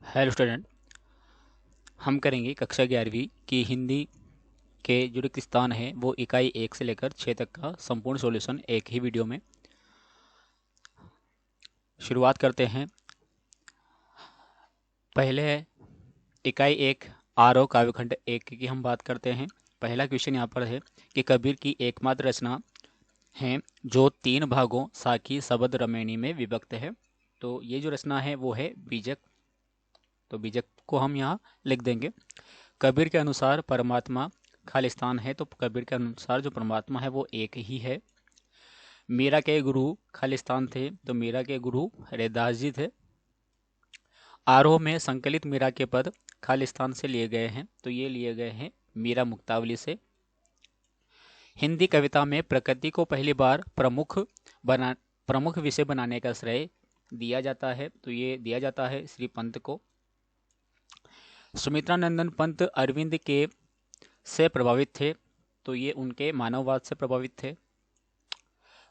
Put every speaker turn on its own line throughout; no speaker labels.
Hello student. हम करेंगे कक्षा 11वीं की हिंदी के जो रिक्त स्थान है वो इकाई 1 से लेकर 6 तक का संपूर्ण सॉल्यूशन एक ही वीडियो में। शुरुआत करते हैं। पहले है इकाई 1 आरोह काव्यखंड 1 की हम बात करते हैं। पहला क्वेश्चन यहाँ पर है कि कबीर की एकमात्र रचना है जो 3 भागों साखी शबद रमैनी में विभक्त है। तो ये जो रचना है वो है बीजक। तो बीजक को हम यहाँ लिख देंगे। कबीर के अनुसार परमात्मा खालिस्तान है, तो कबीर के अनुसार जो परमात्मा है वो एक ही है। मीरा के गुरु खालिस्तान थे, तो मीरा के गुरु रैदास जी थे। आरोह में संकलित मीरा के पद खालिस्तान से लिए गए हैं, तो ये लिए गए हैं मीरा मुक्तावली से। हिंदी कविता में प्रकृति को पहली बार प्रमुख विषय बनाने का श्रेय दिया जाता है, तो ये दिया जाता है श्री पंत को। सुमित्रा नंदन पंत अरविंद के से प्रभावित थे, तो ये उनके मानववाद से प्रभावित थे।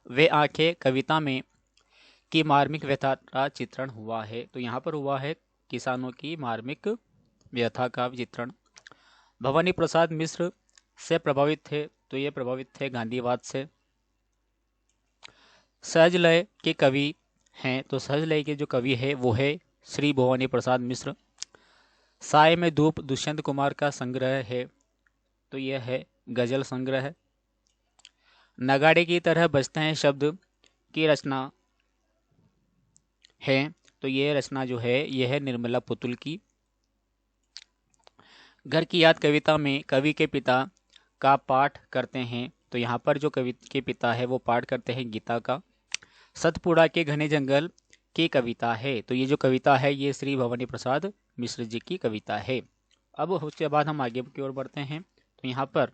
वे आंखें कविता में की मार्मिक व्यथा का चित्रण हुआ है, तो यहाँ पर हुआ है किसानों की मार्मिक व्यथा का चित्रण। भवानी प्रसाद मिश्र से प्रभावित थे, तो ये प्रभावित थे गांधीवाद से। सहज लय के कवि हैं, तो सहज लय के जो कवि है वो है श्री भवानी प्रसाद मिश्र। साय में धूप दुष्यंत कुमार का संग्रह है, तो यह है गजल संग्रह। नगाड़े की तरह बजते हैं शब्द की रचना है, तो ये रचना जो है यह है निर्मला पुतुल की। घर की याद कविता में कवि के पिता का पाठ करते हैं, तो यहाँ पर जो कवि के पिता है वो पाठ करते हैं गीता का। सतपुड़ा के घने जंगल की कविता है, तो ये जो कविता है ये श्री भवानी प्रसाद मिश्र जी की कविता है। अब उसके बाद हम आगे की ओर बढ़ते हैं, तो यहाँ पर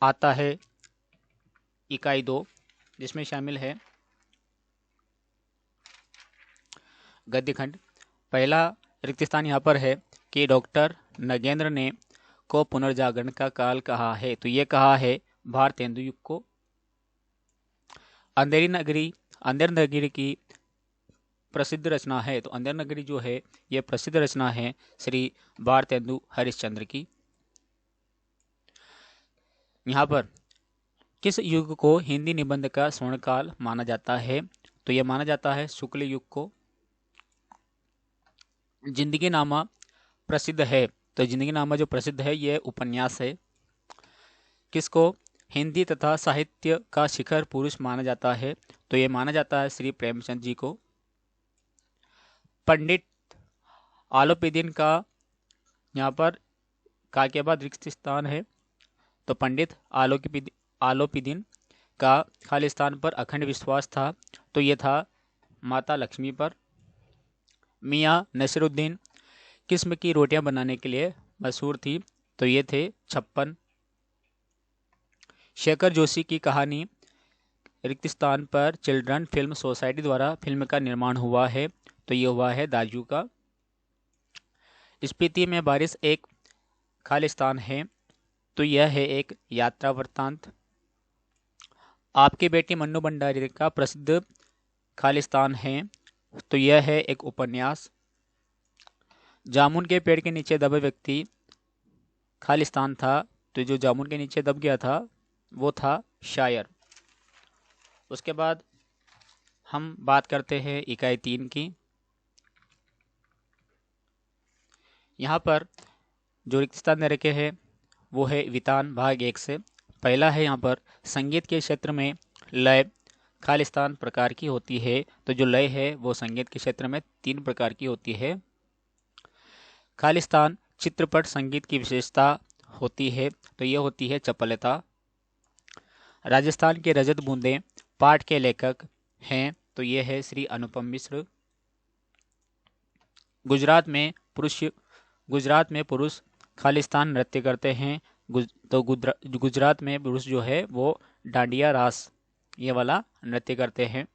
आता है इकाई 2, जिसमें शामिल है गद्यखंड। पहला रिक्त स्थान यहाँ पर है कि डॉक्टर नगेंद्र ने को पुनर्जागरण का काल कहा है, तो ये कहा है भारतेंदु युग को। अंधेर नगरी की प्रसिद्ध रचना है, तो अंधेर नगरी जो है ये प्रसिद्ध रचना है श्री भारतेंदु हरिश्चंद्र की। यहाँ पर किस युग को हिंदी निबंध का स्वर्णकाल माना जाता है, तो यह माना जाता है शुक्ल युग को। जिंदगी नामा प्रसिद्ध है, तो जिंदगी नामा जो प्रसिद्ध है यह उपन्यास है। किसको हिंदी तथा साहित्य का शिखर पुरुष माना जाता है, तो यह माना जाता है श्री प्रेमचंद जी को। पंडित आलोपीदीन का यहाँ पर का के बाद रिक्त स्थान है, तो पंडित आलोपीदीन का खालिस्तान पर अखंड विश्वास था, तो यह था माता लक्ष्मी पर। मियाँ नसीरुद्दीन किस्म की रोटियां बनाने के लिए मशहूर थी, तो ये थे 56। शेखर जोशी की कहानी रिक्त स्थान पर चिल्ड्रन फिल्म सोसाइटी द्वारा फिल्म का निर्माण हुआ है, तो ये हुआ है दाजू का। स्पीति में बारिश एक खालिस्तान है, तो यह है एक यात्रा वृत्तांत। आपकी बेटी मन्नू भंडारी का प्रसिद्ध खालिस्तान है, तो यह है एक उपन्यास। जामुन के पेड़ के नीचे दबे व्यक्ति खालिस्तान था, तो जो जामुन के नीचे दब गया था वो था शायर। उसके बाद हम बात करते हैं इकाई 3 की। यहाँ पर जो रिक्त स्थान दे रखे हैं वो है वितान भाग 1 से। पहला है यहाँ पर संगीत के क्षेत्र में लय खालिस्तान प्रकार की होती है, तो जो लय है वो संगीत के क्षेत्र में 3 प्रकार की होती है। खालिस्तान चित्रपट संगीत की विशेषता होती है, तो ये होती है चपलता। राजस्थान के रजत बूंदे पाठ के लेखक हैं, तो ये है श्री अनुपम मिश्र। गुजरात में पुरुष खालिस्तान नृत्य करते हैं, तो गुजरात में पुरुष जो है वो डांडिया रास ये वाला नृत्य करते हैं।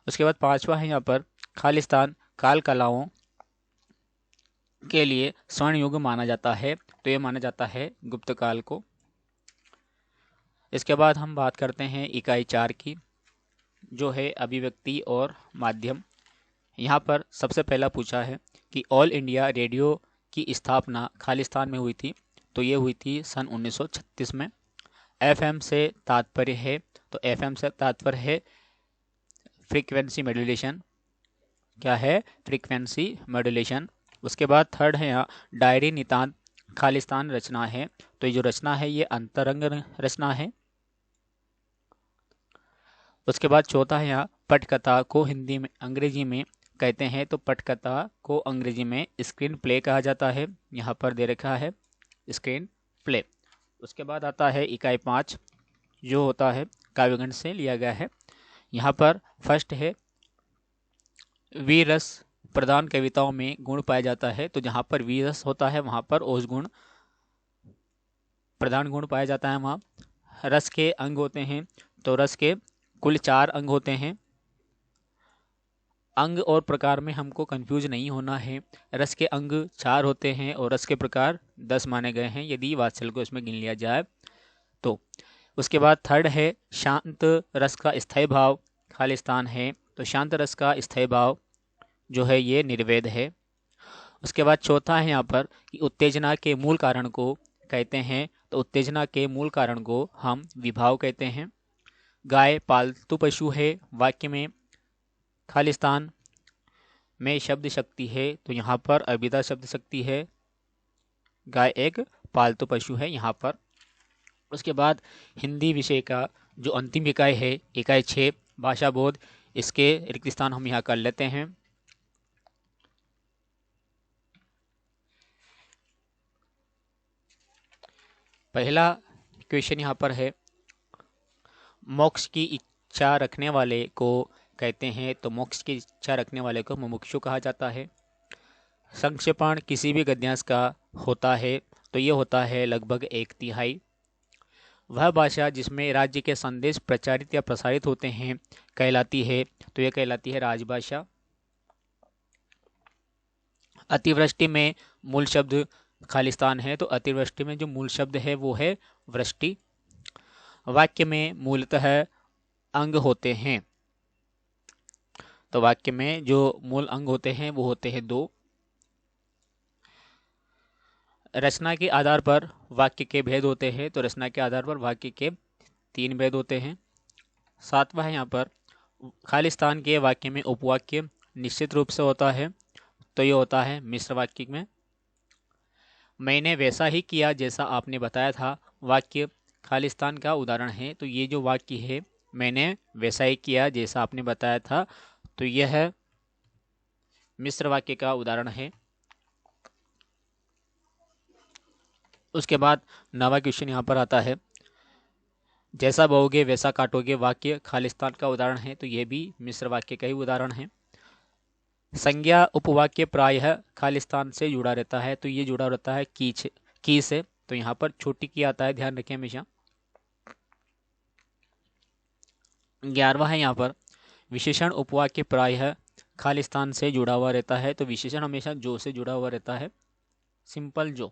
उसके बाद 5वां है यहाँ पर खालिस्तान काल कलाओं के लिए स्वर्ण युग माना जाता है, तो ये माना जाता है गुप्त काल को। इसके बाद हम बात करते हैं इकाई 4 की, जो है अभिव्यक्ति और माध्यम। यहाँ पर सबसे पहला पूछा है कि ऑल इंडिया रेडियो की स्थापना खालिस्तान में हुई थी, तो ये हुई थी सन 1936 में। एफएम से तात्पर्य है, तो एफएम से तात्पर्य है फ्रीक्वेंसी मॉड्यूलेशन। क्या है? Frequency modulation. उसके बाद थर्ड है यहाँ डायरी नितांत खालिस्तान रचना है, तो ये जो रचना है ये अंतरंग रचना है। उसके बाद चौथा है यहाँ पटकथा को हिंदी में अंग्रेजी में कहते हैं, तो पटकथा को अंग्रेजी में स्क्रीन प्ले कहा जाता है। यहाँ पर दे रखा है स्क्रीन प्ले। उसके बाद आता है इकाई 5 जो होता है काव्यगण से लिया गया है। यहाँ पर फर्स्ट है वीर रस प्रधान कविताओं में गुण पाया जाता है, तो जहाँ पर वीर रस होता है वहाँ पर ओज गुण प्रधान गुण पाया जाता है। वहाँ रस के अंग होते हैं, तो रस के कुल 4 अंग होते हैं। अंग और प्रकार में हमको कंफ्यूज नहीं होना है। रस के अंग 4 होते हैं और रस के प्रकार 10 माने गए हैं यदि वात्सल्य को इसमें गिन लिया जाए तो। उसके बाद थर्ड है शांत रस का स्थायी भाव खालिस्तान है, तो शांत रस का स्थायी भाव जो है ये निर्वेद है। उसके बाद चौथा है यहाँ पर कि उत्तेजना के मूल कारण को कहते हैं, तो उत्तेजना के मूल कारण को हम विभाव कहते हैं। गाय पालतू पशु है, वाक्य में खालिस्तान में शब्द शक्ति है, तो यहाँ पर अभिधा शब्द शक्ति है। गाय एक पालतू पशु है यहाँ पर। उसके बाद हिंदी विषय का जो अंतिम इकाई है इकाई 6 भाषा बोध, इसके रिक्त स्थान हम यहाँ कर लेते हैं। पहला क्वेश्चन यहाँ पर है मोक्ष की इच्छा रखने वाले को कहते हैं, तो मोक्ष की इच्छा रखने वाले को मुमुक्षु कहा जाता है। संक्षेपण किसी भी गद्यांश का होता है, तो ये होता है लगभग 1/3। वह भाषा जिसमें राज्य के संदेश प्रचारित या प्रसारित होते हैं कहलाती है, तो यह कहलाती है राजभाषा। अतिवृष्टि में मूल शब्द खालिस्तान है, तो अतिवृष्टि में जो मूल शब्द है वो है वृष्टि। वाक्य में मूलतः अंग होते हैं, तो वाक्य में जो मूल अंग होते हैं वो होते हैं 2। रचना के आधार पर वाक्य के भेद होते हैं, तो रचना के आधार पर वाक्य के 3 भेद होते हैं। 7वां है यहाँ पर खालिस्तान के वाक्य में उपवाक्य निश्चित रूप से होता है, तो ये होता है मिश्र वाक्य में। मैंने वैसा ही किया जैसा आपने बताया था, वाक्य खालिस्तान का उदाहरण है, तो ये जो वाक्य है मैंने वैसा ही किया जैसा आपने बताया था, तो यह मिश्र वाक्य का उदाहरण है। उसके बाद 9वां क्वेश्चन यहाँ पर आता है जैसा बोओगे वैसा काटोगे, वाक्य खालिस्तान का उदाहरण है, तो यह भी मिश्र वाक्य का ही उदाहरण है। संज्ञा उपवाक्य प्रायः खालिस्तान से जुड़ा रहता है, तो ये जुड़ा रहता है की से, तो यहाँ पर छोटी की आता है, ध्यान रखें हमेशा। 11वां है यहाँ पर विशेषण उपवाक्य प्रायः खालिस्तान से जुड़ा हुआ रहता है, तो विशेषण हमेशा जो से जुड़ा हुआ रहता है, सिंपल जो।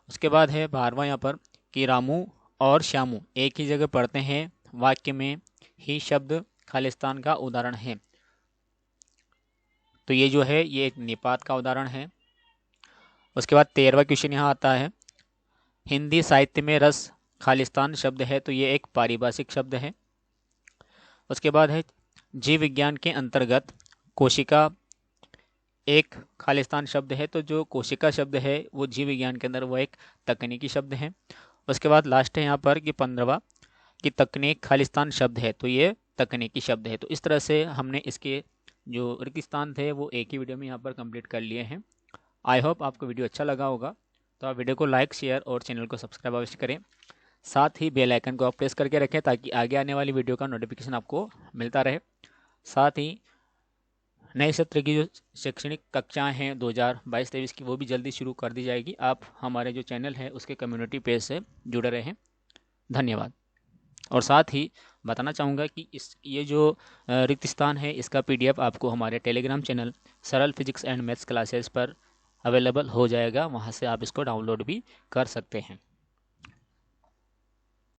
उसके बाद है 12वां यहाँ पर कि रामू और श्यामू एक ही जगह पढ़ते हैं, वाक्य में ही शब्द खालिस्तान का उदाहरण है, तो ये जो है ये एक निपात का उदाहरण है। उसके बाद 13वां क्वेश्चन यहाँ आता है हिंदी साहित्य में रस खालिस्तान शब्द है, तो ये एक पारिभाषिक शब्द है। उसके बाद है जीव विज्ञान के अंतर्गत कोशिका एक खालिस्तान शब्द है, तो जो कोशिका शब्द है वो जीव विज्ञान के अंदर वो एक तकनीकी शब्द है। उसके बाद लास्ट है यहाँ पर कि 15वां कि तकनीक खालिस्तान शब्द है, तो ये तकनीकी शब्द है। तो इस तरह से हमने इसके जो रिक्त स्थान थे वो एक ही वीडियो में यहाँ पर कंप्लीट कर लिए हैं। आई होप आपको वीडियो अच्छा लगा होगा, तो आप वीडियो को लाइक शेयर और चैनल को सब्सक्राइब अवश्य करें। साथ ही बेल आइकन को आप प्रेस करके रखें ताकि आगे आने वाली वीडियो का नोटिफिकेशन आपको मिलता रहे। साथ ही नए सत्र की जो शैक्षणिक कक्षाएं हैं 2022-23 की वो भी जल्दी शुरू कर दी जाएगी। आप हमारे जो चैनल है उसके कम्युनिटी पेज से जुड़े रहें। धन्यवाद। और साथ ही बताना चाहूँगा कि ये जो रिक्त स्थान है इसका PDF आपको हमारे टेलीग्राम चैनल सरल फिजिक्स एंड मैथ्स क्लासेस पर अवेलेबल हो जाएगा, वहाँ से आप इसको डाउनलोड भी कर सकते हैं।